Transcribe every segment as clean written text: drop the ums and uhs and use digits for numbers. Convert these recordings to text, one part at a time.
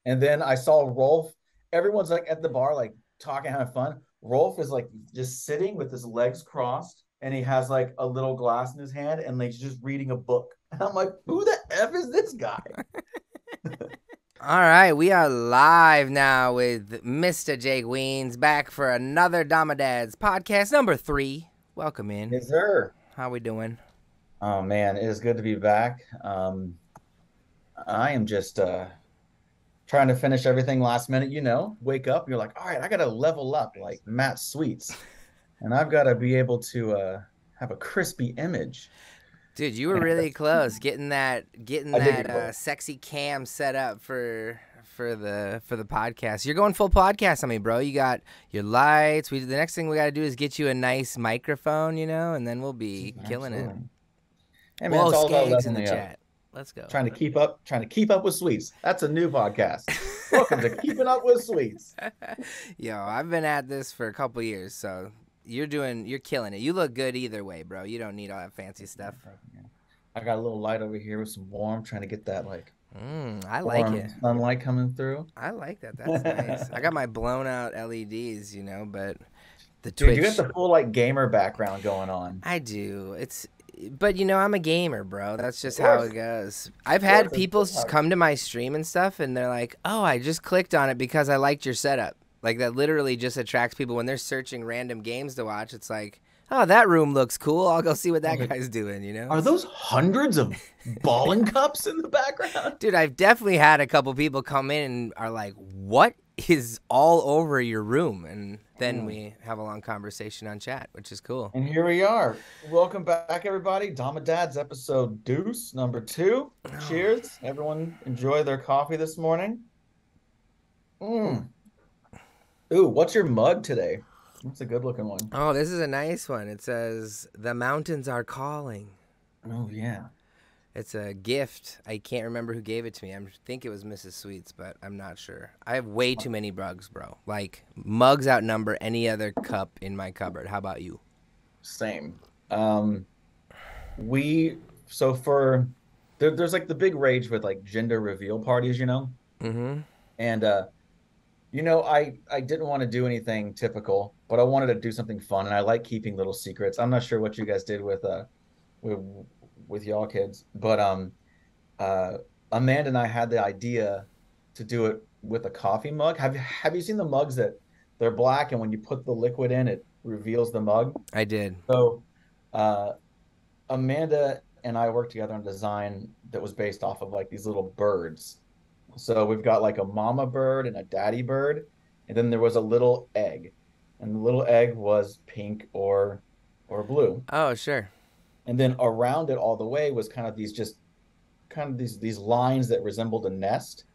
And then I saw Rolf. Everyone's like at the bar, like talking, having fun. Rolf is like just sitting with his legs crossed, and he has like a little glass in his hand, and like he's just reading a book. And I'm like, who the f is this guy? All right, we are live now with Mr. Jake Wiens back for another Dama Dads podcast number 3. Welcome in. Yes, sir. How we doing? Oh man, it is good to be back. I am just trying to finish everything last minute. Wake up, you're like, all right, I gotta level up like Matt Sweets, and I've got to be able to have a crispy image. Dude, you were really close getting that I did get close. sexy cam set up for the podcast. You're going full podcast on me, bro. You got your lights. The next thing we got to do is get you a nice microphone, and then we'll be killing it. Hey man, it's all about Skags in the leveling up. chat. Let's go. Trying to keep up with Sweets. That's a new podcast. Welcome to Keeping Up with Sweets. Yo, I've been at this for a couple years, so you're killing it. You look good either way, bro. You don't need all that fancy stuff. I got a little light over here with some warm, trying to get that I like it. Sunlight coming through. I like that. That's nice. I got my blown out LEDs, but the Dude, Twitch. you got the full like gamer background going on. I do. But I'm a gamer, bro. That's just how it goes. I've had people come to my stream and stuff, and they're like, "Oh, I just clicked on it because I liked your setup." Like that literally just attracts people when they're searching random games to watch. It's like, oh, that room looks cool. I'll go see what that guy's doing, Are those hundreds of bowling cups in the background? Dude, I've definitely had a couple people come in and are like, what is all over your room? And then we have a long conversation on chat, which is cool. And here we are. Welcome back, everybody. Dama Dads episode deuce number 2. Cheers. Everyone enjoy their coffee this morning. Ooh, what's your mug today? That's a good looking one. Oh, this is a nice one. It says, "The mountains are calling." Oh, yeah. It's a gift. I can't remember who gave it to me. I think it was Mrs. Sweets, but I'm not sure. I have way too many mugs, bro. Like, mugs outnumber any other cup in my cupboard. How about you? Same. There's like the big rage with like gender reveal parties, Mm-hmm. And I didn't want to do anything typical, but I wanted to do something fun, and I like keeping little secrets. I'm not sure what you guys did with y'all kids, but Amanda and I had the idea to do it with a coffee mug. Have you seen the mugs that they're black, and when you put the liquid in, it reveals the mug? I did. So Amanda and I worked together on a design that was based off of like these little birds. So we've got like a mama bird and a daddy bird, and then there was a little egg, and the little egg was pink or blue. Oh, sure. And then around it all the way was kind of these lines that resembled a nest.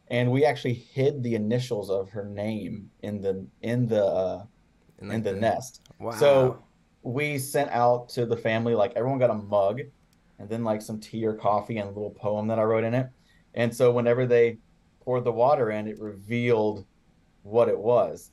And we actually hid the initials of her name in the nest. Wow. So we sent out to the family, like everyone got a mug and then like some tea or coffee and a little poem that I wrote in it. And so whenever they poured the water in, it revealed what it was,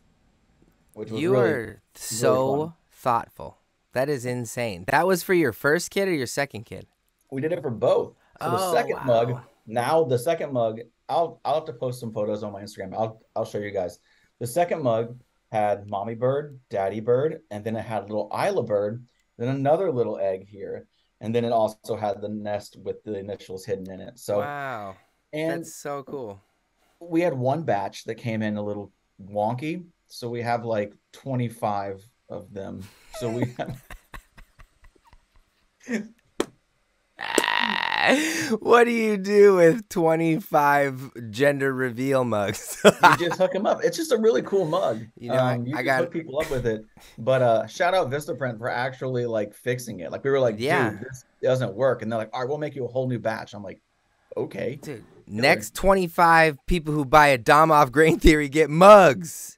which was You really, are so really fun. thoughtful. That is insane. That was for your first kid or your second kid? We did it for both. So the second mug, I'll have to post some photos on my Instagram. I'll show you guys. The second mug had mommy bird, daddy bird, and then it had a little Isla bird, then another little egg here, and then it also had the nest with the initials hidden in it. So wow. and That's so cool. we had one batch that came in a little wonky, so we have like 25 of them. So we have What do you do with 25 gender reveal mugs? you just hook them up. It's just a really cool mug. You know, You I just got hook people up with it. But shout out Vistaprint for actually like fixing it. Like we were like, Yeah. dude, this doesn't work. And they're like, all right, we'll make you a whole new batch. I'm like, okay. Dude, next 25 people who buy a Dama off Grain Theory get mugs.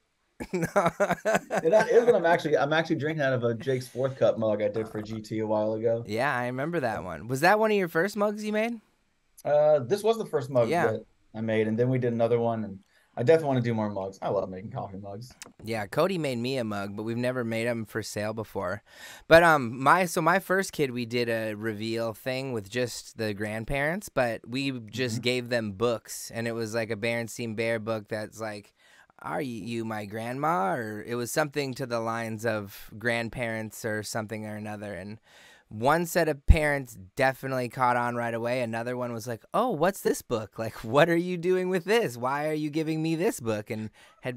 And that is what I'm actually drinking out of a Jake's 4th cup mug I did for GT a while ago. Yeah, I remember that one. Was that one of your first mugs you made? This was the first mug Yeah. that I made, and then we did another one, and I definitely want to do more mugs. I love making coffee mugs. Yeah, Cody made me a mug, but we've never made them for sale before. But my first kid, we did a reveal thing with just the grandparents, but we just gave them books, and it was like a Berenstain Bear book that's like, "Are you my grandma?" Or it was something to the lines of grandparents or something or another, and one set of parents definitely caught on right away. Another one was like, "Oh, what's this book? Like, what are you doing with this? Why are you giving me this book?" And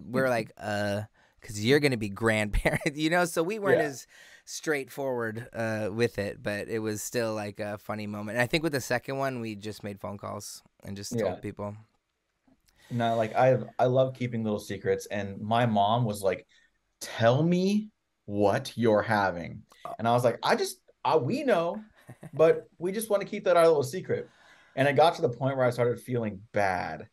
we're like, because you're going to be grandparents, you know? So we weren't as straightforward with it, but it was still like a funny moment. And I think with the second one, we just made phone calls and just told people. No, like I love keeping little secrets, and my mom was like, "Tell me what you're having," and I was like, we know, but we just want to keep that our little secret." And it got to the point where I started feeling bad.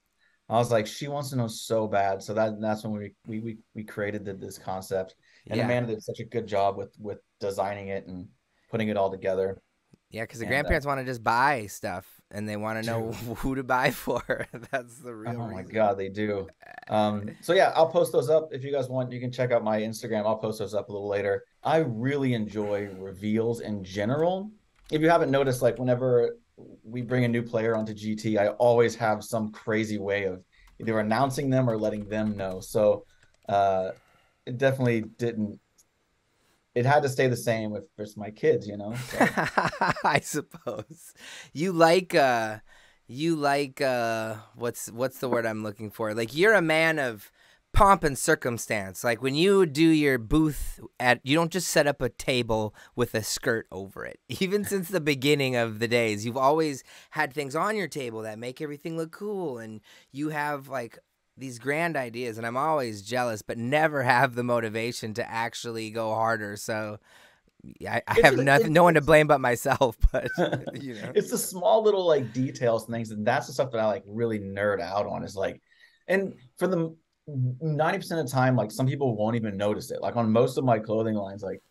I was like, she wants to know so bad, so that's when we created this concept, and Amanda did such a good job with designing it and putting it all together. Yeah, because the grandparents want to just buy stuff, and they want to know who to buy for. That's the real reason. Oh my God, they do. So yeah, I'll post those up if you guys want. You can check out my Instagram. I'll post those up a little later. I really enjoy reveals in general. If you haven't noticed, like whenever we bring a new player onto GT, I always have some crazy way of either announcing them or letting them know. So it definitely didn't. It had to stay the same with just my kids, you know. So. I suppose you like what's the word I'm looking for? Like you're a man of pomp and circumstance. Like when you do your booth you don't just set up a table with a skirt over it. Even since the beginning of the days, you've always had things on your table that make everything look cool, and you have like these grand ideas, and I'm always jealous, but never have the motivation to actually go harder. So I have no one to blame but myself, but you know, it's the small little like details and things, and that's the stuff that I like really nerd out on. Is like, and for the 90% of the time, like some people won't even notice it. Like on most of my clothing lines, like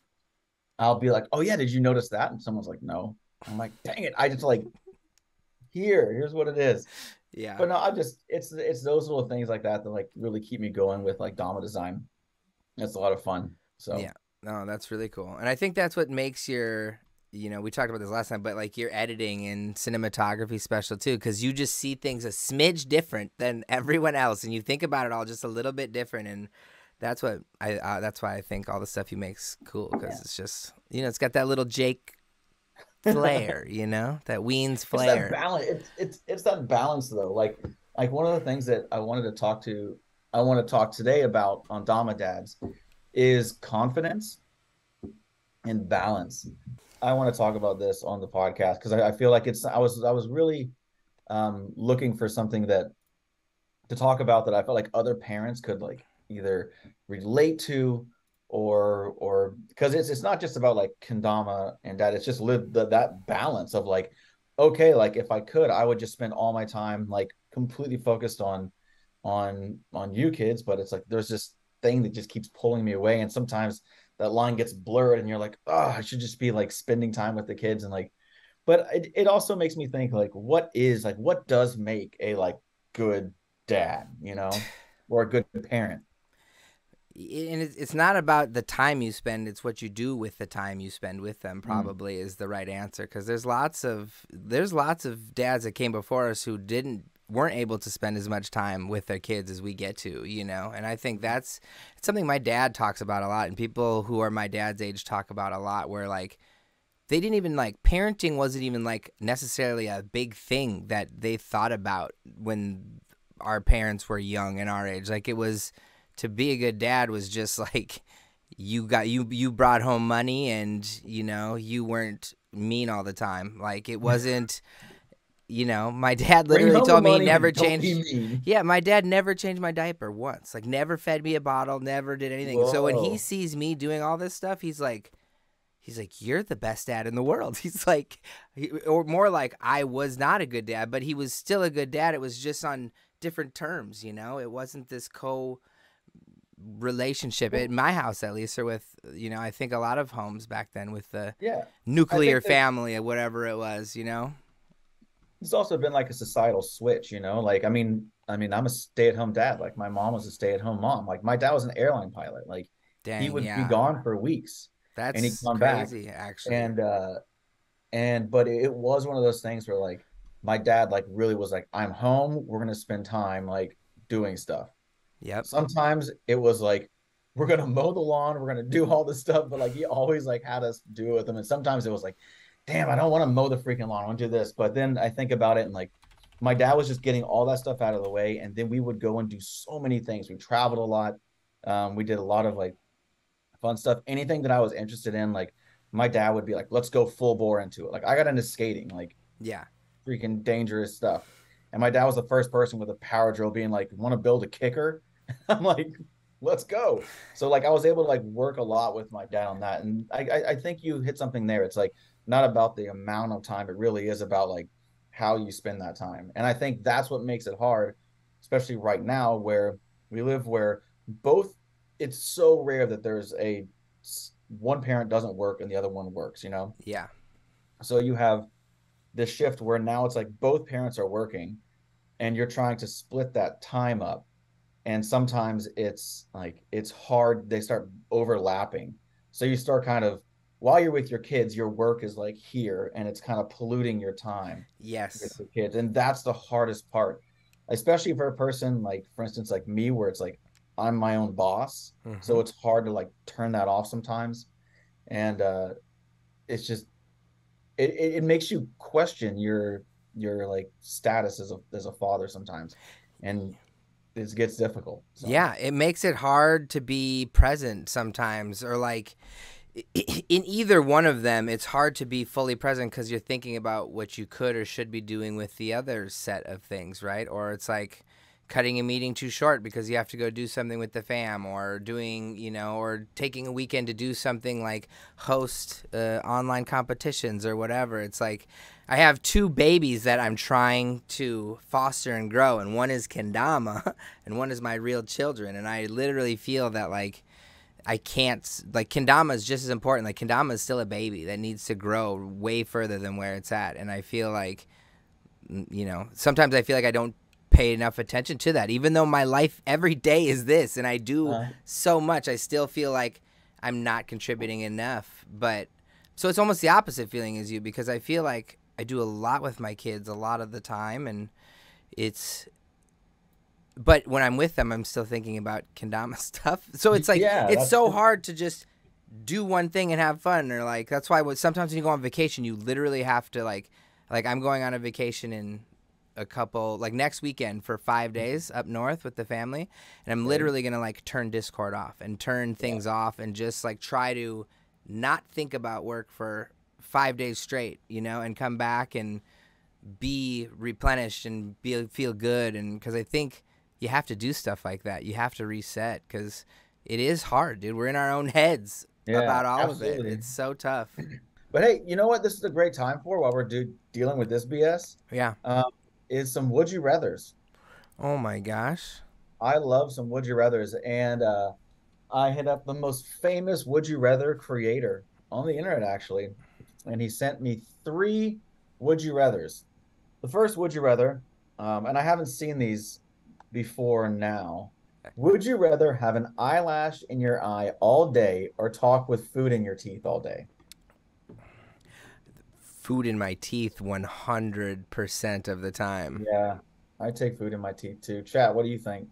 I'll be like, "Oh yeah, did you notice that?" And someone's like, "No." I'm like, "Dang it!" I just like here's what it is. Yeah. But no, I just it's those little things like that that like really keep me going with like Dama design. It's a lot of fun. So yeah, no, that's really cool, and I think that's what makes your, you know, we talked about this last time, but like your editing and cinematography special too, because you just see things a smidge different than everyone else, and you think about it all just a little bit different, and that's what that's why I think all the stuff you make's cool, because it's just, you know, it's got that little Jake flair, you know, that Wiens flair. It's that balance. It's that balance though. Like one of the things that I want to talk today about on Dama Dads is confidence and balance. I want to talk about this on the podcast because I feel like I was really looking for something that to talk about that I felt like other parents could like either relate to or because it's not just about like kendama and dad. It's just that balance of like, okay, like if I could, I would just spend all my time like completely focused on you kids, but it's like there's this thing that just keeps pulling me away, and sometimes that line gets blurred, and you're like, oh, I should just be like spending time with the kids, and like, but it also makes me think like, what does make a like good dad, you know, or a good parent? And it's not about the time you spend, it's what you do with the time you spend with them probably is the right answer, because there's lots of dads that came before us who weren't able to spend as much time with their kids as we get to, you know. And I think it's something my dad talks about a lot, and people who are my dad's age talk about a lot, where like they didn't even like, parenting wasn't even like necessarily a big thing that they thought about when our parents were young and our age. Like it was, to be a good dad was just like you brought home money, and you know, you weren't mean all the time. Like it wasn't, you know, my dad literally told me he never changed. Yeah, my dad never changed my diaper once. Like never fed me a bottle, never did anything. Whoa. So when he sees me doing all this stuff, he's like, you're the best dad in the world. He's like, or more like, I was not a good dad, but he was still a good dad. It was just on different terms, you know. It wasn't this relationship in my house, at least, or with, you know, I think a lot of homes back then with the nuclear family or whatever it was, you know. it's also been like a societal switch, you know? Like, I mean, I'm a stay-at-home dad. Like my mom was a stay-at-home mom. Like my dad was an airline pilot. Like he Dang, would be yeah. gone for weeks and he'd That's come back. crazy, actually. And but it was one of those things where like my dad like really was like, I'm home, we're gonna spend time like doing stuff. Yep. Sometimes it was like we're gonna mow the lawn, we're gonna do all this stuff, but like he always like had us do it with him. And sometimes it was like, damn, I don't want to mow the freaking lawn, I want to do this. But then I think about it and like my dad was just getting all that stuff out of the way, and then we would go and do so many things. We traveled a lot. We did a lot of like fun stuff. Anything that I was interested in, like my dad would be like, let's go full bore into it. Like I got into skating, like Yeah. freaking dangerous stuff. And my dad was the first person with a power drill being like, want to build a kicker? I'm like, let's go. So like I was able to like work a lot with my dad on that. And I think you hit something there. It's like not about the amount of time, it really is about like how you spend that time. And I think that's what makes it hard, especially right now where we live, where both, it's so rare that there's a one parent doesn't work and the other one works, you know? Yeah. So you have this shift where now it's like both parents are working and you're trying to split that time up, and sometimes it's like it's hard, they start overlapping, so you start kind of, while you're with your kids, your work is like here and it's kind of polluting your time with Yes. the kids, and that's the hardest part, especially for a person like for instance like me where it's like I'm my own boss, Mm-hmm. so it's hard to like turn that off sometimes. And it's just it makes you question your like status as a father sometimes, and it gets difficult. So Yeah, it makes it hard to be present sometimes, or like in either one of them, it's hard to be fully present because you're thinking about what you could or should be doing with the other set of things, right? Or it's like cutting a meeting too short because you have to go do something with the fam, or doing, or taking a weekend to do something like host online competitions or whatever. It's like I have two babies that I'm trying to foster and grow, and one is Kendama and one is my real children. And I literally feel that like I can't, like Kendama is just as important. Like Kendama is still a baby that needs to grow way further than where it's at. And I feel like, sometimes I feel like I don't pay enough attention to that. Even though my life every day is this and I do so much, I still feel like I'm not contributing enough. But so it's almost the opposite feeling as you, because I feel like I do a lot with my kids a lot of the time, and but when I'm with them, I'm still thinking about kendama stuff. So it's like, yeah, it's that's so hard to just do one thing and have fun. Or like, that's why sometimes when you go on vacation, you literally have to like I'm going on a vacation in a couple, like next weekend for 5 days up north with the family. And I'm great. literally going to like turn Discord off and turn things off and just like try to not think about work for 5 days straight, and come back and be replenished and feel good. And because I think you have to do stuff like that. You have to reset because it is hard, dude. We're in our own heads Yeah, about all of it. absolutely. It's so tough. But hey, you know what? This is a great time for while we're dealing with this BS. Yeah. Um, is some would you rather's. Oh my gosh. I love some would you rather's, and I hit up the most famous would you rather creator on the internet actually, and he sent me three would you rather's. The first would you rather, and I haven't seen these before now. Would you rather have an eyelash in your eye all day or talk with food in your teeth all day? Food in my teeth 100% of the time. Yeah, I take food in my teeth too. Chat, what do you think?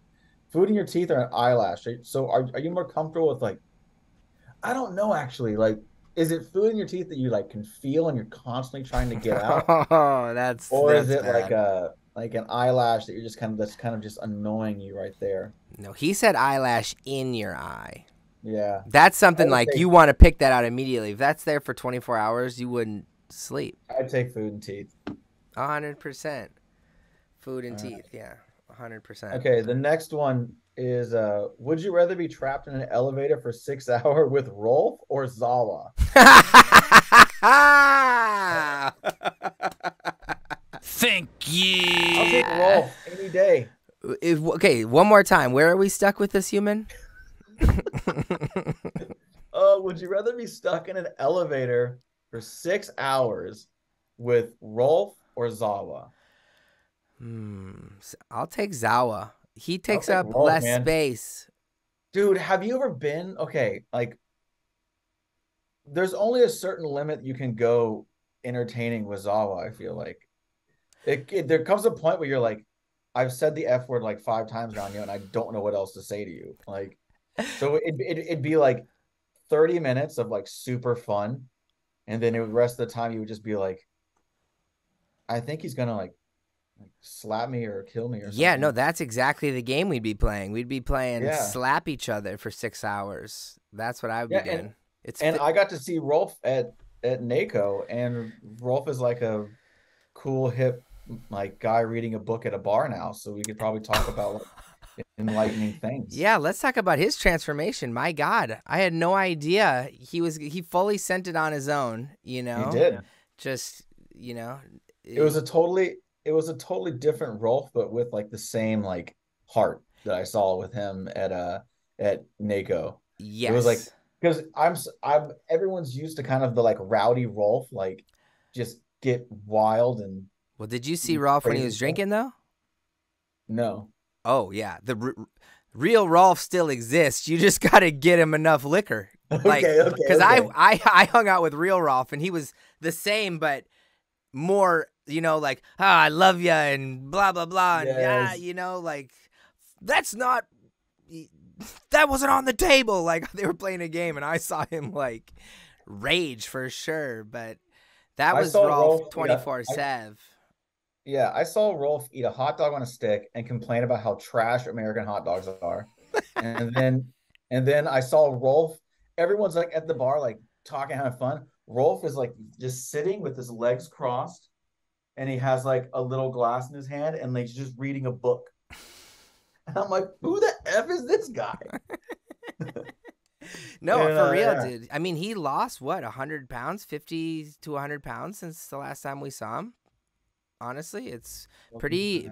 Food in your teeth or an eyelash? So are you more comfortable with like, I don't know actually, like is it food in your teeth that you like can feel and you're constantly trying to get out? Oh, that's Or is it like bad. a like an eyelash that you're just kind of that's kind of just annoying you right there? No, he said eyelash in your eye. Yeah. That's I something would like take you want to pick that out immediately. If that's there for 24 hours, you wouldn't sleep. I'd take food and teeth. 100%. Food and All right. teeth, yeah. 100%. Okay, the next one is would you rather be trapped in an elevator for 6 hours with Rolf or Zawa? Thank I'll take you. Rolf any day. Okay, one more time. Where are we stuck with this human? Would you rather be stuck in an elevator for 6 hours with Rolf or Zawa? I'll take Zawa. He I'll takes take up Rolf, less man. space. Dude, have you ever been okay? Like, there's only a certain limit you can go entertaining with Zawa. I feel like there comes a point where you're like, I've said the F word like 5 times around you, and I don't know what else to say to you. Like, so it'd be like 30 minutes of like super fun, and then the rest of the time you would just be like, I think he's gonna like slap me or kill me or Yeah, no, something. that's exactly the game we'd be playing. We'd be playing Yeah, slap each other for 6 hours. That's what I would be yeah, doing. It's and I got to see Rolf at NACO, and Rolf is like a cool hip like guy reading a book at a bar now, so we could probably talk about like enlightening things. Yeah, let's talk about his transformation. My God, I had no idea he fully sent it on his own. He did. Just you know, It was a totally different Rolf, but with like the same like heart that I saw with him at NACO. It was like yes. because I'm everyone's used to kind of the like rowdy Rolf, like just get wild and Well, did you see do Rolf when he crazy was stuff. drinking though? No. Oh yeah, real Rolf still exists. You just got to get him enough liquor. Like, because Okay. I hung out with real Rolf and he was the same, but more, like, I love you and blah, blah, blah. And Yes. like, that's not, that wasn't on the table. Like, they were playing a game and I saw him, like, rage for sure. But that I was saw Rolf Rolf eat 24/7. yeah, I saw Rolf eat a hot dog on a stick and complain about how trash American hot dogs are. And then and then I saw Rolf, everyone's like at the bar, like talking, having fun. Rolf is like just sitting with his legs crossed and he has like a little glass in his hand and like he's just reading a book. And I'm like, who the F is this guy? No, And for real, yeah, dude. I mean, he lost, what, 100 pounds, 50 to 100 pounds since the last time we saw him. Honestly, it's pretty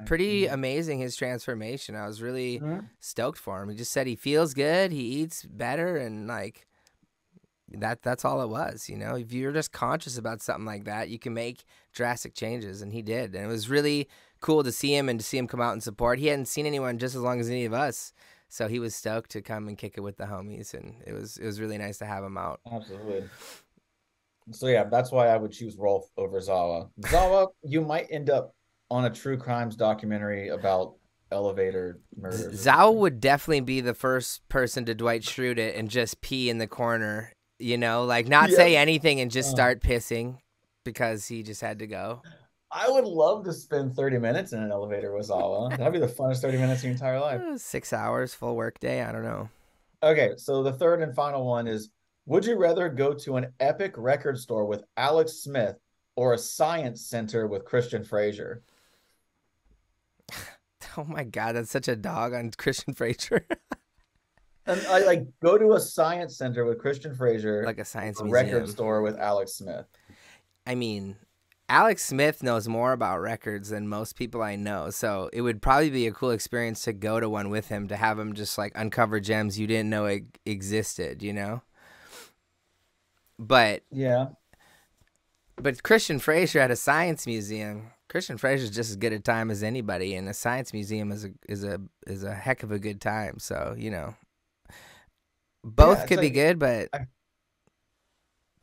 amazing, his transformation. I was really stoked for him. He just said he feels good, he eats better, and like that's all it was. If you're just conscious about something like that, you can make drastic changes, and he did. And it was really cool to see him and to see him come out and support. He hadn't seen anyone just as long as any of us, so he was stoked to come and kick it with the homies, and it was really nice to have him out. absolutely. So yeah, that's why I would choose Rolf over Zawa. Zawa, you might end up on a true crimes documentary about elevator murders or Zhao something. would definitely be the first person to Dwight Schrute it and just pee in the corner, like not Yeah. say anything and just start pissing because he just had to go. I would love to spend 30 minutes in an elevator with Zawa. That'd be the funnest 30 minutes of your entire life. 6 hours, full work day. I don't know. Okay, so the third and final one is, would you rather go to an epic record store with Alex Smith or a science center with Christian Fraser? Oh my God, that's such a dog on Christian Fraser. And I like go to a science center with Christian Fraser, Like a science or a record museum. store with Alex Smith. I mean, Alex Smith knows more about records than most people I know, so it would probably be a cool experience to go to one with him, to have him just like uncover gems you didn't know existed, But Yeah. Christian Fraser at a science museum, Christian Fraser's just as good a time as anybody, and a science museum is a heck of a good time. So both Yeah, could be good, but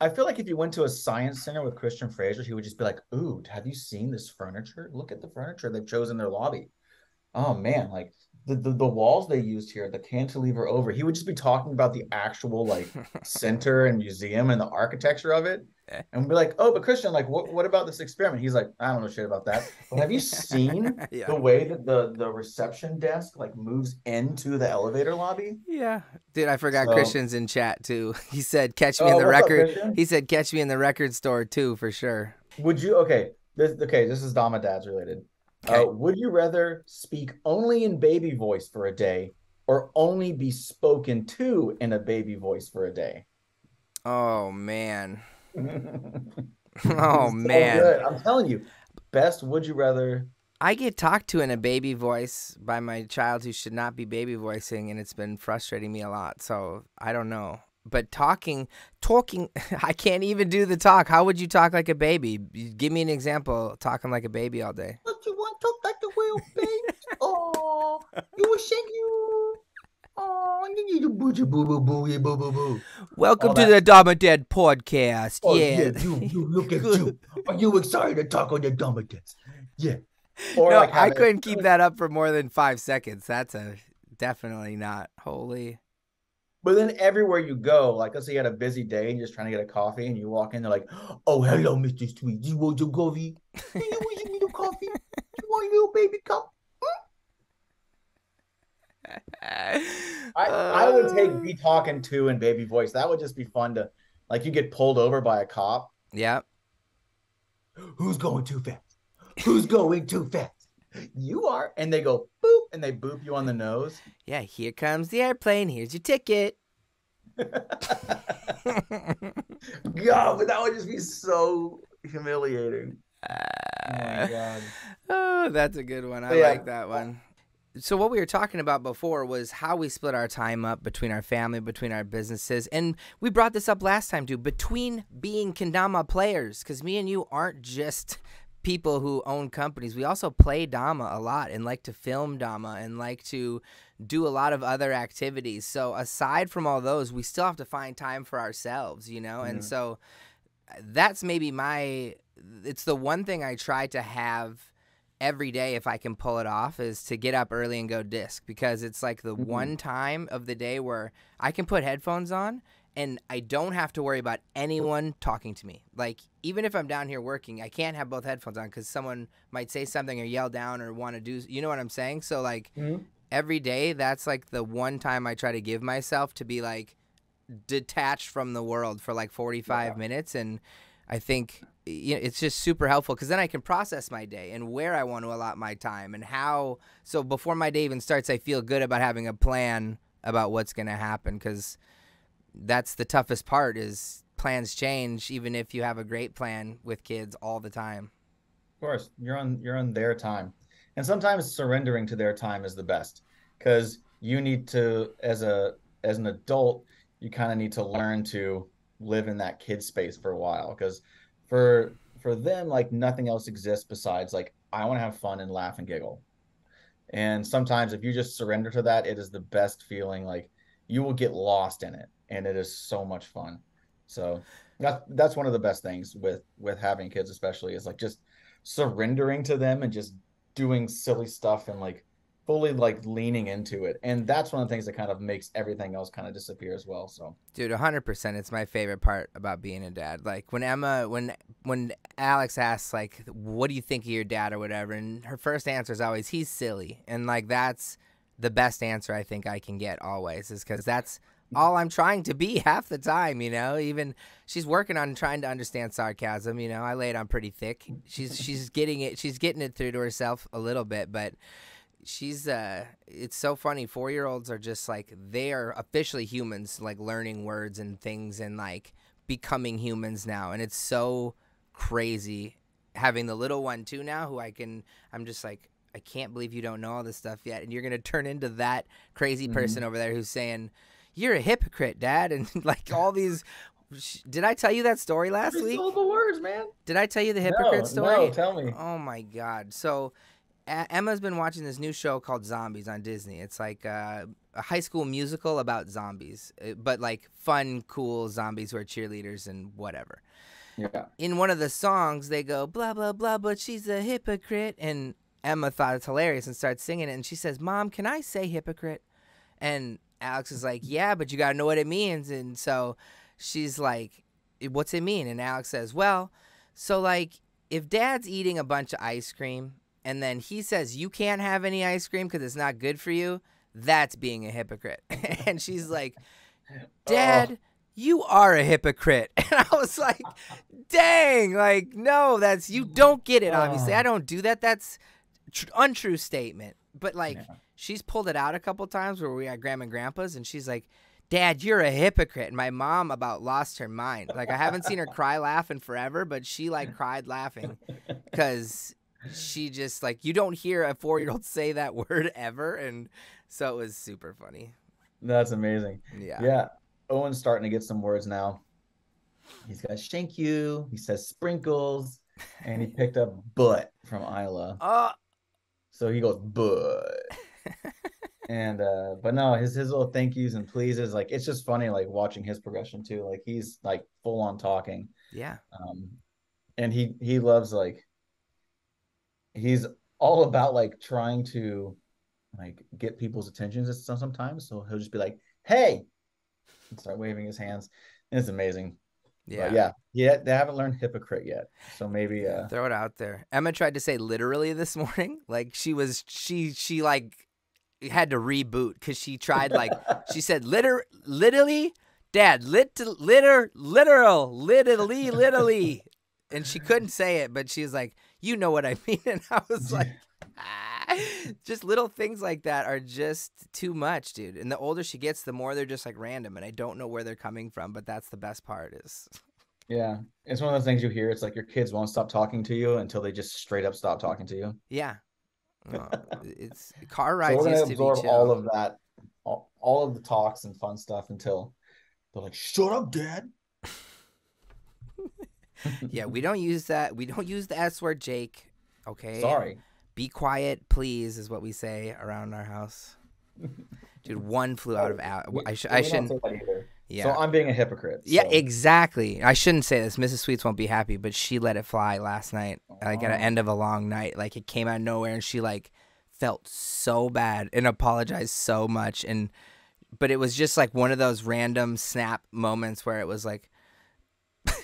I feel like if you went to a science center with Christian Fraser, he would just be like, "Ooh, have you seen this furniture? Look at the furniture they've chosen their lobby. Oh man, like the walls they used here, the cantilever over." He would just be talking about the actual like center and museum and the architecture of it. And we'd be like, "Oh, but Christian, like what about this experiment?" He's like, "I don't know shit about that. But have you seen yeah, the way that the reception desk like moves into the elevator lobby?" yeah, dude, I forgot So, Christian's in chat too. He said, "Catch me in oh, the what's up, record." Christian? He said, "Catch me in the record store too," for sure. Would you this is Dama Dad's related. Okay. Would you rather speak only in baby voice for a day or only be spoken to in a baby voice for a day? Oh man. Oh It's so man. good. I'm telling you, best would you rather. I get talked to in a baby voice by my child who should not be baby voicing, and it's been frustrating me a lot. So I don't know. But talking, I can't even do the talk. How would you talk like a baby? Give me an example talking like a baby all day. What you want to talk like the whale, baby? Oh, you will shake you. Oh, you need to boo boo boo boo boo boo boo. Welcome All to that. the Dama Dead podcast. Oh Yeah. yeah, you look at you. Are you excited to talk on the Dama test? Yeah. Or No, like I having couldn't keep that up for more than 5 seconds. That's a definitely not holy. But then everywhere you go, like let's say you had a busy day and you're just trying to get a coffee and you walk in, they're like, oh, hello, Mr. Sweet. You want your coffee? Do you want your coffee? You want your baby cup? I would take be talking to and baby voice. That would just be fun to like you get pulled over by a cop. Yeah. Who's going too fast? Who's going too fast? You are. And they go boop and they boop you on the nose. Yeah, here comes the airplane. Here's your ticket. God, but that would just be so humiliating. Oh my God. Oh, that's a good one. I like that one. So what we were talking about before was how we split our time up between our family, between our businesses. And we brought this up last time, too, between being kendama players, because me and you aren't just people who own companies. We also play Dama a lot and like to film Dama and like to do a lot of other activities. So aside from all those, we still have to find time for ourselves, you know? And so that's maybe it's the one thing I try to have every day if I can pull it off is to get up early and go disc, because it's like the one time of the day where I can put headphones on and I don't have to worry about anyone talking to me. Like, even if I'm down here working, I can't have both headphones on because someone might say something or yell down or want to do, you know what I'm saying? So, like, every day, that's, like, the one time I try to give myself to be, like, detached from the world for, like, 45 minutes. And I think it's just super helpful because then I can process my day and where I want to allot my time and how. So before my day even starts, I feel good about having a plan about what's going to happen, because that's the toughest part is plans change even if you have a great plan with kids all the time. Of course, you're on their time. And sometimes surrendering to their time is the best because you need to as an adult, you kind of need to learn to live in that kid space for a while because for them like nothing else exists besides like I want to have fun and laugh and giggle. And sometimes if you just surrender to that, it is the best feeling. Like you will get lost in it, and it is so much fun. So that's one of the best things with having kids, especially, is like just surrendering to them and just doing silly stuff and like fully like leaning into it. And that's one of the things that kind of makes everything else kind of disappear as well. So, dude, 100%. It's my favorite part about being a dad. Like when Alex asks like, "What do you think of your dad?" or whatever, and her first answer is always, "He's silly," and like that's the best answer I think I can get always, is because that's all I'm trying to be half the time, you know. Even she's working on trying to understand sarcasm, you know. I lay it on pretty thick. She's getting it through to herself a little bit, but she's it's so funny. 4-year-olds are just like, they are officially humans, like learning words and things and like becoming humans now, and it's so crazy having the little one too now who I'm just like, I can't believe you don't know all this stuff yet, and you're gonna turn into that crazy person over there who's saying, "You're a hypocrite, Dad," and like all these. Did I tell you that story last week? all the words, man. Did I tell you the hypocrite story? No, tell me. Oh my God! So Emma's been watching this new show called Zombies on Disney. It's like a high school musical about zombies, but like fun, cool zombies who are cheerleaders and whatever. Yeah. In one of the songs, they go blah blah blah, but she's a hypocrite, and Emma thought it's hilarious and starts singing it, and she says, "Mom, can I say hypocrite?" And Alex is like, "Yeah, but you got to know what it means." And so she's like, "What's it mean?" And Alex says, "Well, so like if Dad's eating a bunch of ice cream and then he says you can't have any ice cream because it's not good for you, that's being a hypocrite." And she's like, "Dad, you are a hypocrite." And I was like, dang, like, no, you don't get it, obviously. I don't do that. That's untrue statement. But like, she's pulled it out a couple times where we at Grandma and Grandpa's, and she's like, "Dad, you're a hypocrite." And my mom about lost her mind. Like, I haven't seen her cry laughing forever, but she like cried laughing because she just like, you don't hear a 4-year-old say that word ever. And so it was super funny. That's amazing. Yeah. Owen's starting to get some words now. He's got "thank you." He says "sprinkles," and he picked up "butt" from Isla. So he goes, but. And but no, his little thank yous and pleases, like it's just funny like watching his progression too. Like he's like full on talking. Yeah. Um and he loves like he's all about like trying to like get people's attentions sometimes. So he'll just be like, "Hey," and start waving his hands. And it's amazing. But Yeah. yeah, they haven't learned hypocrite yet. So maybe Yeah, throw it out there. Emma tried to say literally this morning. Like she like had to reboot because she tried like she said literally, Dad, literally, and she couldn't say it, but she was like, you know what I mean, and I was like, just little things like that are just too much, dude. And the older she gets, the more they're just like random, and I don't know where they're coming from, but that's the best part is. Yeah, it's one of those things you hear. It's like your kids won't stop talking to you until they just straight up stop talking to you. Yeah. It's car So we're rides gonna used to be absorb all chill. of that, all of the talks and fun stuff until they're like, "Shut up, Dad." Yeah, we don't use that. We don't use the S word, Jake. Okay. Sorry. Be quiet, please, is what we say around our house. Dude, one flew out of out. I We don't shouldn't. say that either. Yeah. So I'm being a hypocrite. Yeah, So. exactly. I shouldn't say this. Mrs. Sweets won't be happy, but she let it fly last night, like at the end of a long night. Like it came out of nowhere, and she like felt so bad and apologized so much. But it was just like one of those random snap moments where it was like,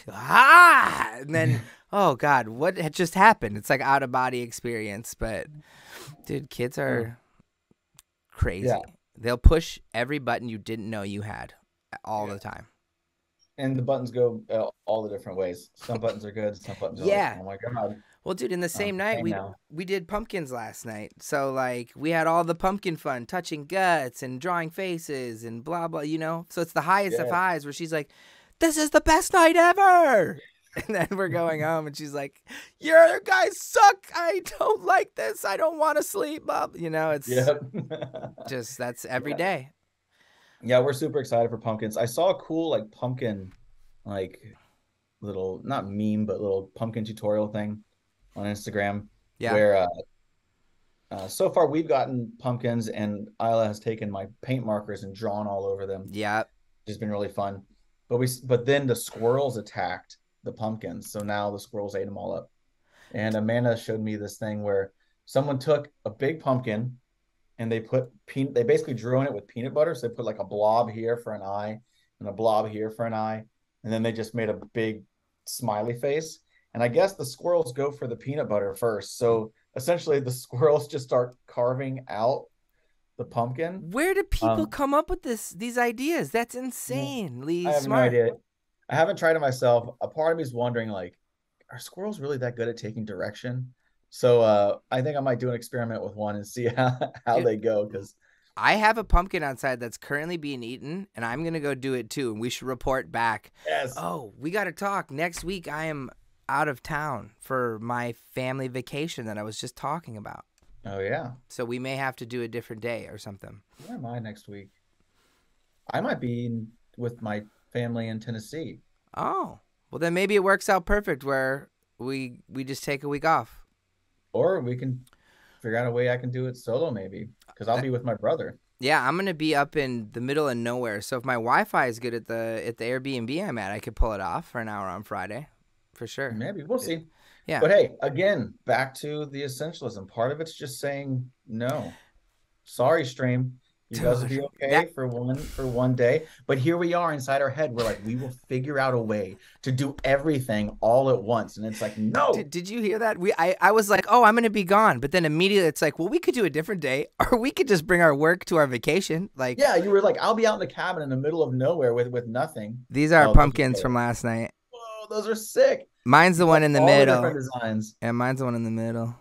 ah, and then oh God, what had just happened? It's like out of body experience. But dude, kids are crazy. Yeah. They'll push every button you didn't know you had all the time. And the buttons go all the different ways. Some buttons are good. Some buttons are like, oh my God. Well, dude, in the same night we did pumpkins last night. So like we had all the pumpkin fun, touching guts and drawing faces and blah blah, you know. So it's the highest of highs where she's like, "This is the best night ever." And then we're going home and she's like, "Your guys suck. I don't like this. I don't want to sleep." You know, it's just that's every day. Yeah, we're super excited for pumpkins. I saw a cool like pumpkin, like little not meme but little pumpkin tutorial thing on Instagram. Yeah. Where so far we've gotten pumpkins and Isla has taken my paint markers and drawn all over them. Yeah. It's been really fun. But then the squirrels attacked the pumpkins, so now the squirrels ate them all up. And Amanda showed me this thing where someone took a big pumpkin and they basically drew on it with peanut butter. So they put like a blob here for an eye and a blob here for an eye. And then they just made a big smiley face. And I guess the squirrels go for the peanut butter first. So essentially the squirrels just start carving out the pumpkin. Where do people come up with these ideas? That's insanely I have smart. no idea. I haven't tried it myself. A part of me is wondering, like, are squirrels really that good at taking direction? So I think I might do an experiment with one and see how they go. Because I have a pumpkin outside that's currently being eaten, and I'm gonna go do it too. And we should report back. Yes. Oh, we got to talk next week. I am out of town for my family vacation that I was just talking about. Oh yeah. So we may have to do a different day or something. Where am I next week? I might be with my family in Tennessee. Oh, well then maybe it works out perfect where we just take a week off. Or we can figure out a way I can do it solo maybe, because I'll be with my brother. Yeah, I'm gonna be up in the middle of nowhere. So if my Wi-Fi is good at the Airbnb I'm at, I could pull it off for an hour on Friday, for sure. Maybe we'll see. Yeah. But hey, again, back to the essentialism. Part of it's just saying no. Sorry, stream. You guys will be okay for one day. But here we are inside our head. We're like, we will figure out a way to do everything all at once. And it's like, no. Did you hear that? I was like, oh, I'm going to be gone. But then immediately it's like, well, we could do a different day, or we could just bring our work to our vacation. Like, yeah, you were like, I'll be out in the cabin in the middle of nowhere with nothing. These are pumpkins from last night. Whoa, those are sick. Mine's the one in the middle. Different designs. And mine's the one in the middle.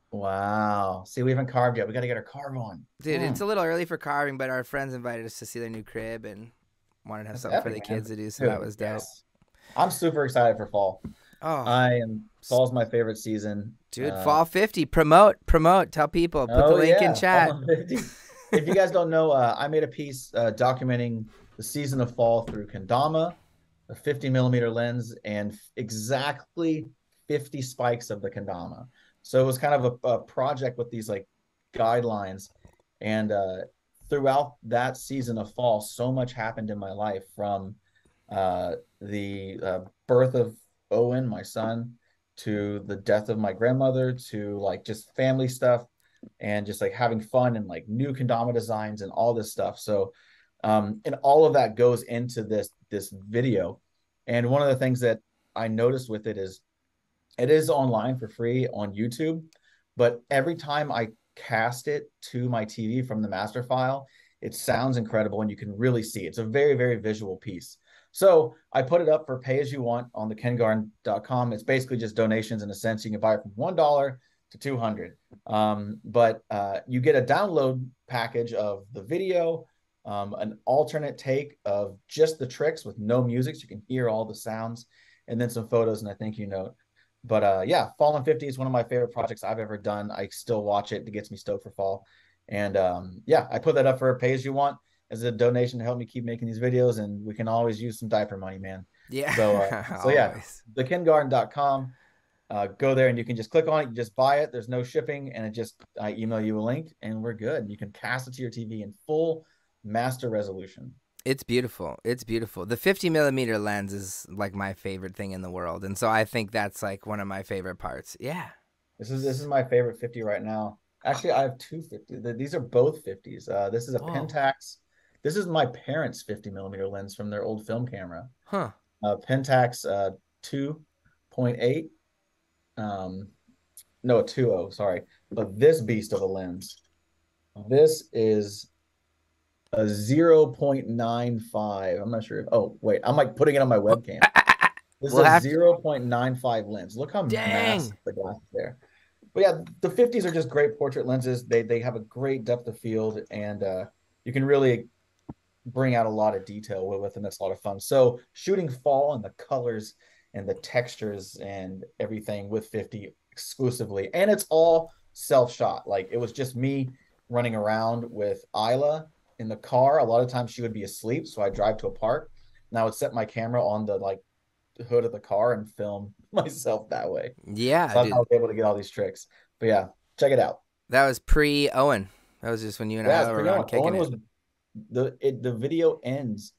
Wow. See, we haven't carved yet. We got to get our carve on. Dude, it's a little early for carving, but our friends invited us to see their new crib and wanted to have something for the kids to do, so that was dope. Yes. I'm super excited for fall. Oh, fall's my favorite season. Dude, fall 50. Promote. Tell people. Put the link in chat. If you guys don't know, I made a piece documenting the season of fall through kendama, a 50mm lens, and exactly 50 spikes of the kendama. So it was kind of a project with these like guidelines. And throughout that season of fall, so much happened in my life, from the birth of Owen, my son, to the death of my grandmother, to like just family stuff, and just like having fun and like new kendama designs and all this stuff. So and all of that goes into this video. And one of the things that I noticed with it is online for free on YouTube, but every time I cast it to my TV from the master file, it sounds incredible and you can really see it's a very, very visual piece. So I put it up for pay as you want on the kengarden.com. It's basically just donations in a sense. You can buy it from $1 to 200. But you get a download package of the video, an alternate take of just the tricks with no music, so you can hear all the sounds, and then some photos and a thank you note. But yeah, Fallen 50 is one of my favorite projects I've ever done. I still watch it. It gets me stoked for fall. And yeah, I put that up for pay as you want as a donation to help me keep making these videos. And we can always use some diaper money, man. Yeah. So yeah, thekengarden.com. Go there and you can just click on it. You just buy it. There's no shipping. And I email you a link and we're good. You can cast it to your TV in full master resolution. It's beautiful. It's beautiful. The 50mm lens is like my favorite thing in the world, and so I think that's like one of my favorite parts. Yeah. This is my favorite 50 right now. Actually, I have two 50. These are both 50s. This is a Pentax. This is my parents' 50mm lens from their old film camera. Huh. Pentax 2.8. No, a 2.0, sorry. But this beast of a lens. This is a 0.95. I'm not sure if, oh, wait, I'm like putting it on my webcam. This is a 0.95 lens. Look how massive the glass is there. But yeah, the 50s are just great portrait lenses. They have a great depth of field, and you can really bring out a lot of detail with them. That's a lot of fun. So shooting fall and the colors and the textures and everything with 50 exclusively. And it's all self-shot. Like, it was just me running around with Isla in the car. A lot of times she would be asleep, so I'd drive to a park and I would set my camera on the like hood of the car and film myself that way. Yeah, so I was able to get all these tricks. But yeah, check it out. That was pre-Owen. That was just when you and I were on kicking it. The video ends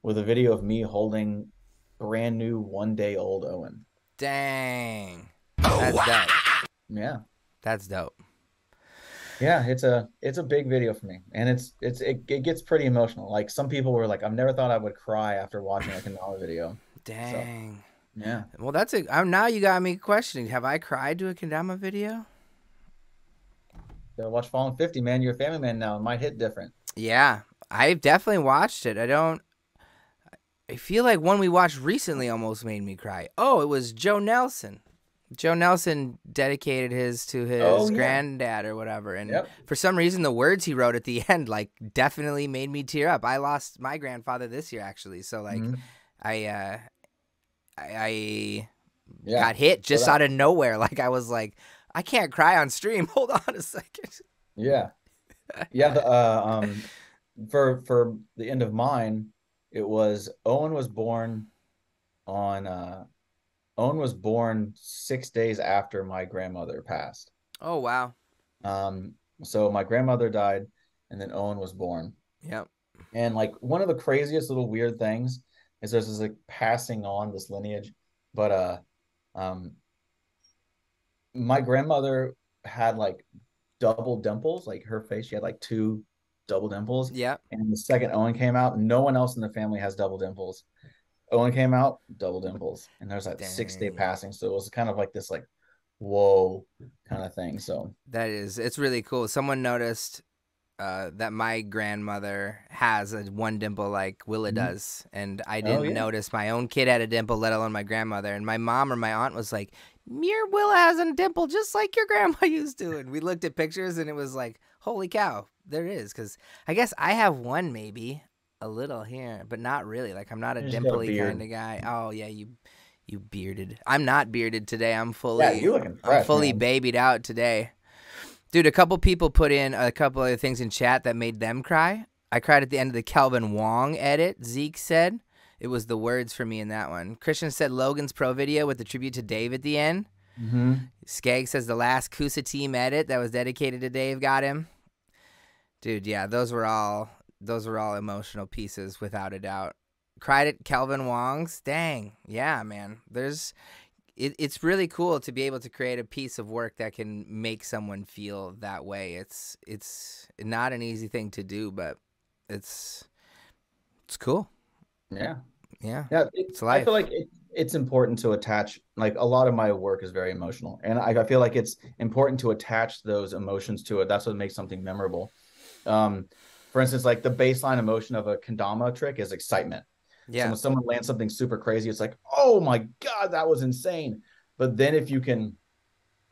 with a video of me holding brand new 1 day old Owen. Dang, that's dope. Yeah, that's dope. Yeah, it's a big video for me, and it gets pretty emotional. Like, some people were like, "I've never thought I would cry after watching a kendama video." Dang. So, yeah. Well, now you got me questioning. Have I cried to a kendama video? Gotta watch Fallen 50, man. You're a family man now. It might hit different. Yeah, I've definitely watched it. I feel like one we watched recently almost made me cry. Oh, it was Joe Nelson. Joe Nelson dedicated his to his granddad or whatever, and for some reason the words he wrote at the end like definitely made me tear up. I lost my grandfather this year, actually, so like I got hit just out of nowhere. Like, I was like, I can't cry on stream. Hold on a second. Yeah. For the end of mine, it was Owen was born 6 days after my grandmother passed. Oh, wow. So my grandmother died, and then Owen was born. Yep. And like, one of the craziest little weird things is there's this like passing on this lineage, but my grandmother had like double dimples, like her face, she had like 2 double dimples. Yeah. And the second Owen came out, no one else in the family has double dimples. Owen came out, double dimples, and there's that 6-day passing. So it was kind of like this, like, whoa kind of thing. So it's really cool. Someone noticed that my grandmother has a 1 dimple like Willa does, and I didn't notice my own kid had a dimple, let alone my grandmother. And my mom or my aunt was like, "Your Willa has a dimple just like your grandma used to." And we looked at pictures, and it was like, holy cow, there is. Because I guess I have one, maybe a little here, but not really. Like, I'm not a dimply kind of guy. Oh yeah, you bearded. I'm not bearded today. I'm fully you're looking fresh, I'm fully babied out today. Dude, a couple people put in a couple other things in chat that made them cry. I cried at the end of the Kelvin Wong edit. Zeke said it was the words for me in that one. Christian said Logan's pro video with the tribute to Dave at the end. Skag says the last Kusa team edit that was dedicated to Dave got him. Dude, yeah, those were all emotional pieces without a doubt. Cried at Kelvin Wong's. Dang. Yeah, man. It's really cool to be able to create a piece of work that can make someone feel that way. It's not an easy thing to do, but it's cool. Yeah. Yeah. It's life. I feel like it's important to attach, like, a lot of my work is very emotional, and I feel like it's important to attach those emotions to it. That's what makes something memorable. For instance, like the baseline emotion of a kendama trick is excitement. Yeah. So when someone lands something super crazy, it's like, oh my God, that was insane. But then if that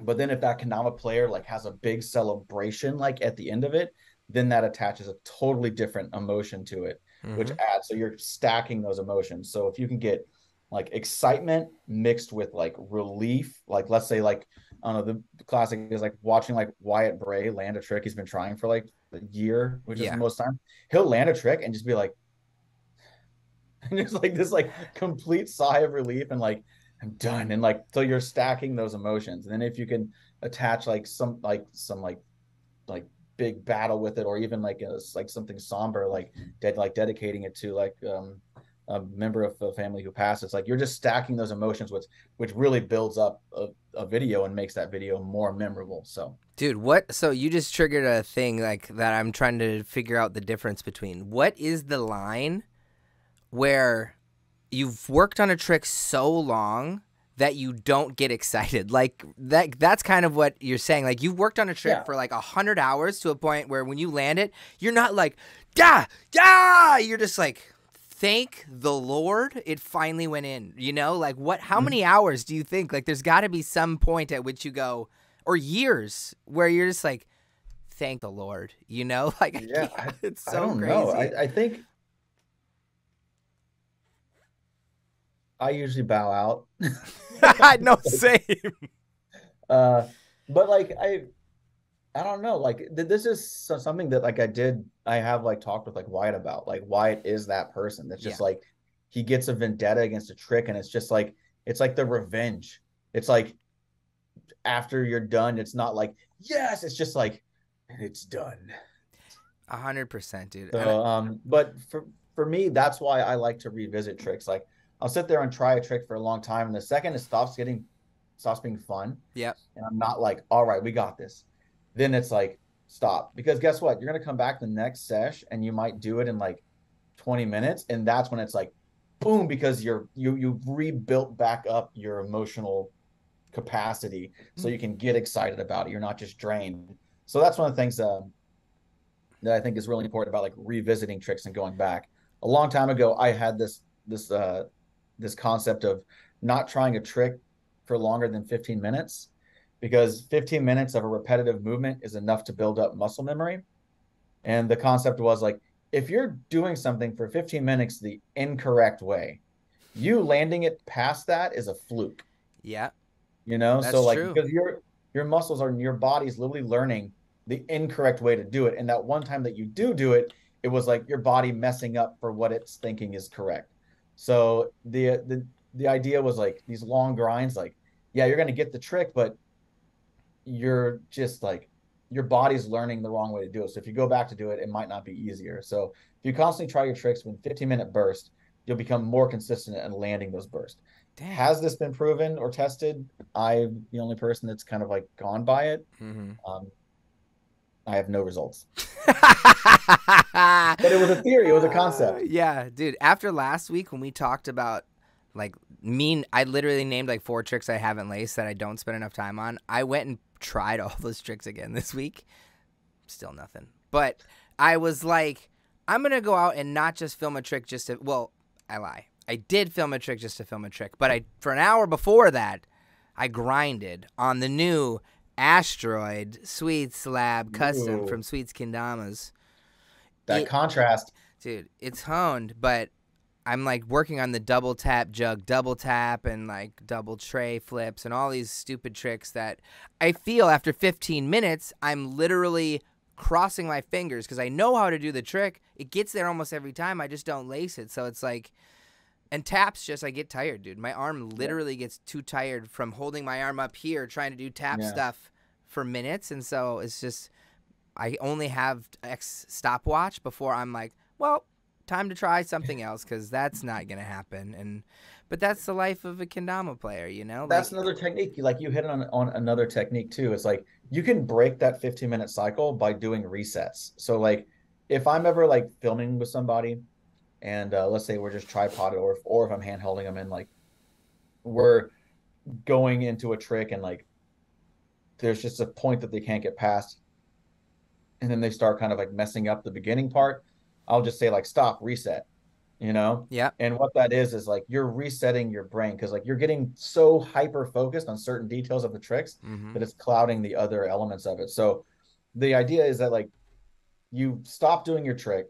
kendama player like has a big celebration like at the end of it, then that attaches a totally different emotion to it, which adds. So you're stacking those emotions. So if you can get like excitement mixed with like relief, like let's say like, I don't know, the classic is like watching like Wyatt Bray land a trick he's been trying for like a year, which is most time. He'll land a trick and just be like, and there's like this like complete sigh of relief and like, I'm done. And like, so you're stacking those emotions. And then if you can attach like some big battle with it, or even like something somber, like dedicating it to like a member of the family who passed, it's like you're just stacking those emotions, which really builds up a video and makes that video more memorable. So dude, so you just triggered a thing like that I'm trying to figure out the difference between. What is the line where you've worked on a trick so long that you don't get excited? Like that's kind of what you're saying. Like you've worked on a trick for like 100 hours to a point where when you land it, you're not like, yeah, you're just like, thank the Lord it finally went in, you know? Like how many hours do you think? Like there's got to be some point at which you go, or years where you're just like, thank the Lord, you know? Like, it's so I don't crazy. know. I think I usually bow out. No, same. But like I don't know. Like this is something that like I have like talked with like Wyatt about. Like Wyatt is that person that's just like, he gets a vendetta against a trick, and it's just like, it's like the revenge. It's like after you're done, it's not like yes, it's just like it's done. 100%, dude. So but for me, that's why I like to revisit tricks. Like I'll sit there and try a trick for a long time, and the second it stops being fun, and I'm not like, all right, we got this, then it's like stop. Because guess what? You're gonna come back the next sesh and you might do it in like 20 minutes, and that's when it's like boom, because you've rebuilt back up your emotional capacity, so you can get excited about it. You're not just drained. So that's one of the things that I think is really important about like revisiting tricks and going back. A long time ago, I had this concept of not trying a trick for longer than 15 minutes, because 15 minutes of a repetitive movement is enough to build up muscle memory. And the concept was like, if you're doing something for 15 minutes the incorrect way, you landing it past that is a fluke. Yeah. You know, that's so like true. Because your muscles are, your body's literally learning the incorrect way to do it. And that one time that you do it, it was like your body messing up for what it's thinking is correct. So the idea was like these long grinds, like, yeah, you're going to get the trick, but you're just like, your body's learning the wrong way to do it. So if you go back to do it, it might not be easier. So if you constantly try your tricks with 15-minute bursts, you'll become more consistent in landing those bursts. Damn. Has this been proven or tested? I'm the only person that's kind of like gone by it. I have no results. But it was a theory. It was a concept. Yeah, dude. After last week when we talked about like I literally named like 4 tricks I haven't laced that I don't spend enough time on. I went and tried all those tricks again this week. Still nothing. But I was like, I'm going to go out and not just film a trick just to, well, I lie. I did film a trick just to film a trick. But for an hour before that, I grinded on the new Asteroid Sweets Lab Custom from Sweets Kendamas. That contrast. Dude, it's honed, but I'm like working on the double tap jug, double tap, and like double tray flips and all these stupid tricks that I feel after 15 minutes, I'm literally crossing my fingers because I know how to do the trick. It gets there almost every time. I just don't lace it. So it's like, And taps, just I get tired, dude. My arm literally gets too tired from holding my arm up here trying to do tap stuff for minutes, and so it's just I only have X stopwatch before I'm like, well, time to try something else because that's not gonna happen. But that's the life of a kendama player, you know. That's another technique. Like you hit on another technique too. It's like you can break that 15-minute cycle by doing resets. So like if I'm ever like filming with somebody and let's say we're just tripoded or if I'm hand holding them and like we're going into a trick and like there's just a point that they can't get past and then they start kind of like messing up the beginning part, I'll just say like stop, reset, you know? Yeah. And what that is like you're resetting your brain because like you're getting so hyper focused on certain details of the tricks that it's clouding the other elements of it. So the idea is that like you stop doing your trick,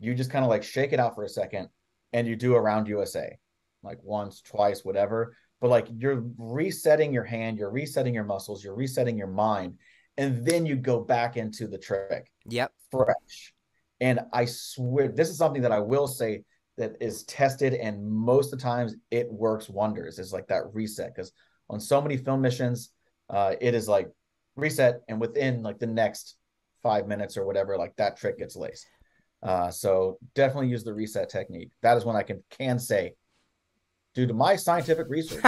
you just kind of like shake it out for a second and you do around USA like once, twice, whatever. But like you're resetting your hand, you're resetting your muscles, you're resetting your mind, and then you go back into the trick. Yep. Fresh. And I swear, this is something that I will say that is tested, and most of the times it works wonders. Is like that reset because on so many film missions, it is like reset, and within like the next 5 minutes or whatever, like that trick gets laced. So definitely use the reset technique. That is when I can say, due to my scientific research,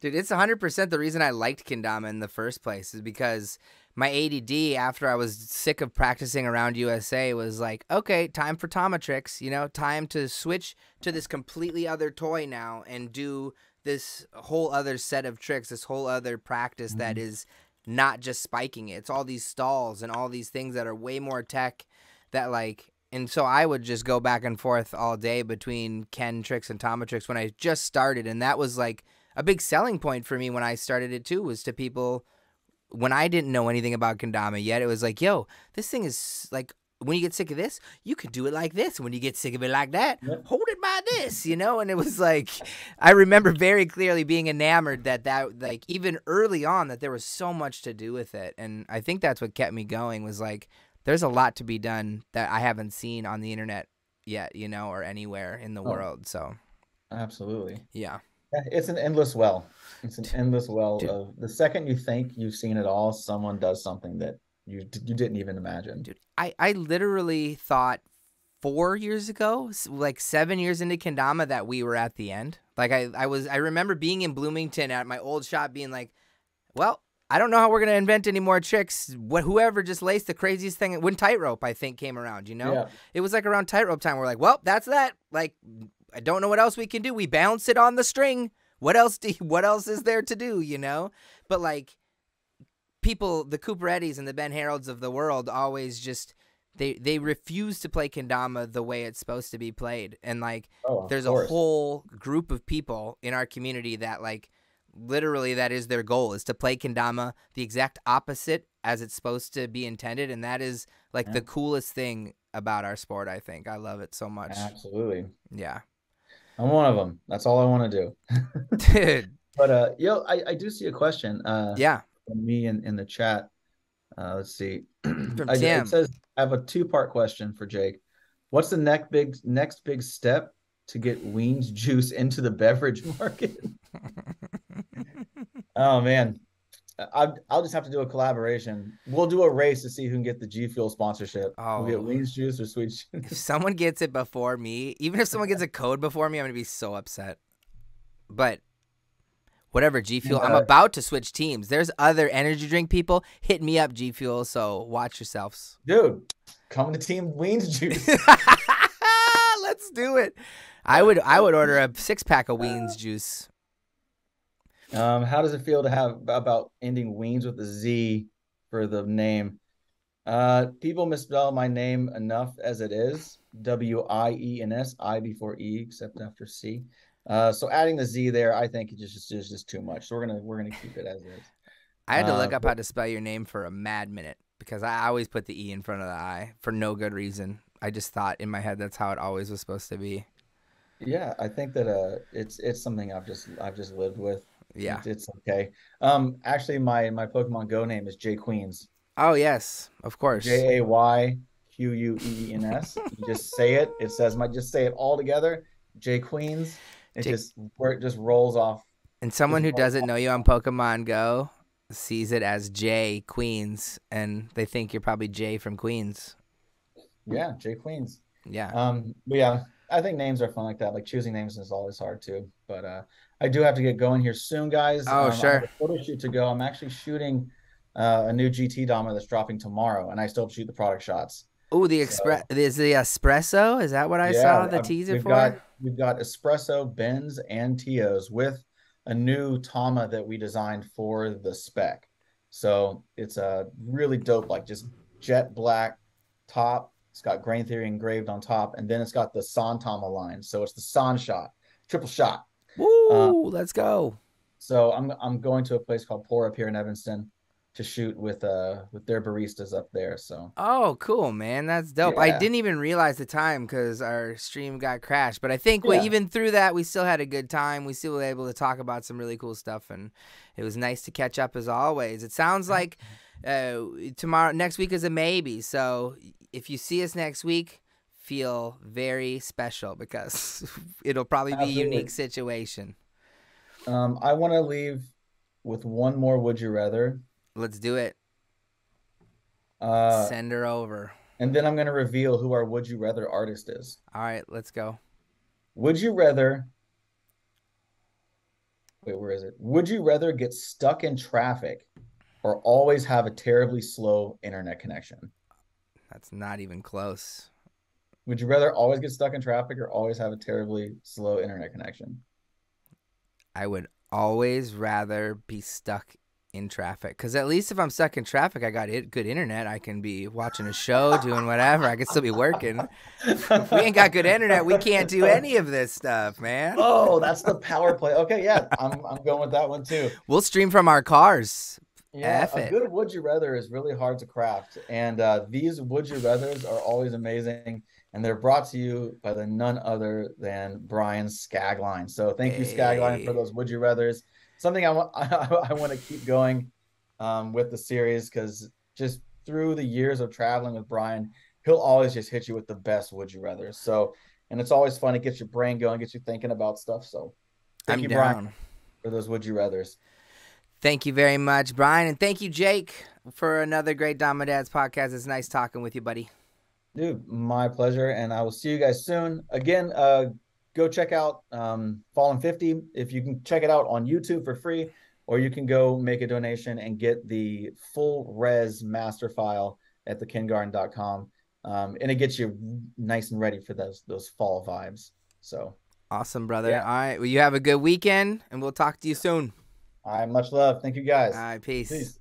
dude, it's 100% the reason I liked kendama in the first place is because my ADD after I was sick of practicing around USA was like, okay, time for Tama tricks, you know, time to switch to this completely other toy now and do this whole other set of tricks, this whole other practice that is not just spiking it. It's all these stalls and all these things that are way more tech that like, and so I would just go back and forth all day between Ken tricks and Tama tricks when I just started. And that was like a big selling point for me when I started it too, was to people when I didn't know anything about kendama yet. It was like, yo, this thing is like, when you get sick of this, you could do it like this. When you get sick of it like that, hold it by this, you know? And it was like, I remember very clearly being enamored that like even early on that there was so much to do with it. And I think that's what kept me going was like, there's a lot to be done that I haven't seen on the internet yet, you know, or anywhere in the world. So absolutely. Yeah. It's an endless well. It's an endless well of the second you think you've seen it all, someone does something that you didn't even imagine. Dude, I literally thought 4 years ago, like 7 years into kendama, that we were at the end. Like I remember being in Bloomington at my old shop being like, well, I don't know how we're going to invent any more tricks. Whoever just laced the craziest thing when tightrope, I think, came around, you know? Yeah. It was like around tightrope time. We're like, well, that's that. Like, I don't know what else we can do. We bounce it on the string. What else is there to do, you know? But like people, the Cooperettis and the Ben Harolds of the world always just, they refuse to play kendama the way it's supposed to be played. And like, there's a whole group of people in our community that like, literally that is their goal, is to play kendama the exact opposite as it's supposed to be intended. And that is like the coolest thing about our sport. I think I love it so much. Absolutely. Yeah. I'm one of them. That's all I want to do. Dude. But yo, I do see a question. Yeah. From me in the chat. Let's see. From It says I have a 2-part question for Jake. What's the next big step to get Wiens juice into the beverage market? Oh man, I'll just have to do a collaboration. We'll do a race to see who can get the G Fuel sponsorship. We'll get Wiens juice or Sweets. If someone gets it before me, even if someone gets a code before me, I'm gonna be so upset. But whatever, G Fuel. I'm about to switch teams. There's other energy drink people. Hit me up, G Fuel. So watch yourselves, dude. Come to Team Wiens juice. Let's do it. I would order a 6-pack of Wiens juice. How does it feel to have about ending Wiens with a Z for the name? People misspell my name enough as it is. Wiens, I before E, except after C. So adding the Z there, I think it's just too much. So we're gonna keep it as is. I had to look up how to spell your name for a mad minute because I always put the E in front of the I for no good reason. I just thought in my head that's how it always was supposed to be. Yeah, I think that it's something I've just lived with. Yeah, it's okay. Actually, my Pokemon Go name is Jake Wiens. Oh yes, of course. JayQueens. You just say it. It says just say it all together, Jake Wiens. It Jake, just where it just rolls off. and Just someone who rolls doesn't off know the you on tongue. Pokemon Go sees it as Jay Queens, and they think you're probably Jay from Queens. Yeah, Jake Wiens. Yeah. But yeah, I think names are fun like that. Like choosing names is always hard too. But I do have to get going here soon, guys. Oh, I have sure. a photo shoot to go. I'm actually shooting a new GT Dama that's dropping tomorrow, and I still shoot the product shots. Oh, the express So is the espresso. Is that what I saw yeah, the teaser we've for? got espresso, Benz, and Tios with a new Tama that we designed for the spec. So it's a really dope, like just jet black top. It's got grain theory engraved on top, and then it's got the San Tama line. So it's the San shot, triple shot. Um, Woo! Let's go. so I'm going to a place called Pour up here in Evanston to shoot with their baristas up there. So Oh, cool, man. That's dope. I yeah, didn't even realize the time because our stream got crashed. But I think yeah. even through that, we still had a good time. We still were able to talk about some really cool stuff, and it was nice to catch up as always. It sounds like next week is a maybe. So if you see us next week, feel very special because it'll probably be a unique Absolutely. situation. I want to leave with one more would you rather. Let's do it. Uh, Send her over. and then I'm going to reveal who our would you rather artist is. All right, let's go. Would you rather, wait, where is it? Would you rather get stuck in traffic or always have a terribly slow internet connection? That's not even close. Would you rather always get stuck in traffic or always have a terribly slow internet connection? I would always rather be stuck in traffic because at least if I'm stuck in traffic, I got good internet. I can be watching a show, doing whatever. I can still be working. If we ain't got good internet, we can't do any of this stuff, man. Oh, that's the power play. Okay, yeah, I'm going with that one too. We'll stream from our cars. Yeah, F a it. good would you rather is really hard to craft, and these would you rathers are always amazing, and they're brought to you by the none other than Brian Skagline. So thank you, Skagline, for Hey. those would you rathers. Something I want I want to keep going with the series because just through the years of traveling with Brian, he'll always just hit you with the best would you rathers. So, and it's always fun. It gets your brain going, gets you thinking about stuff. So, thank I'm you, Brian, down. for those would you rathers. Thank you very much, Brian. And thank you, Jake, for another great Dama Dads podcast. It's nice talking with you, buddy. Dude, my pleasure. And I will see you guys soon. Again, go check out Fallen 50. If you can check it out on YouTube for free, or you can go make a donation and get the full res master file at thekingarden.com. And it gets you nice and ready for those fall vibes. So Awesome, brother. yeah. All right. Well, you have a good weekend, and we'll talk to you soon. All right, much love. Thank you All guys. right. Peace. Peace.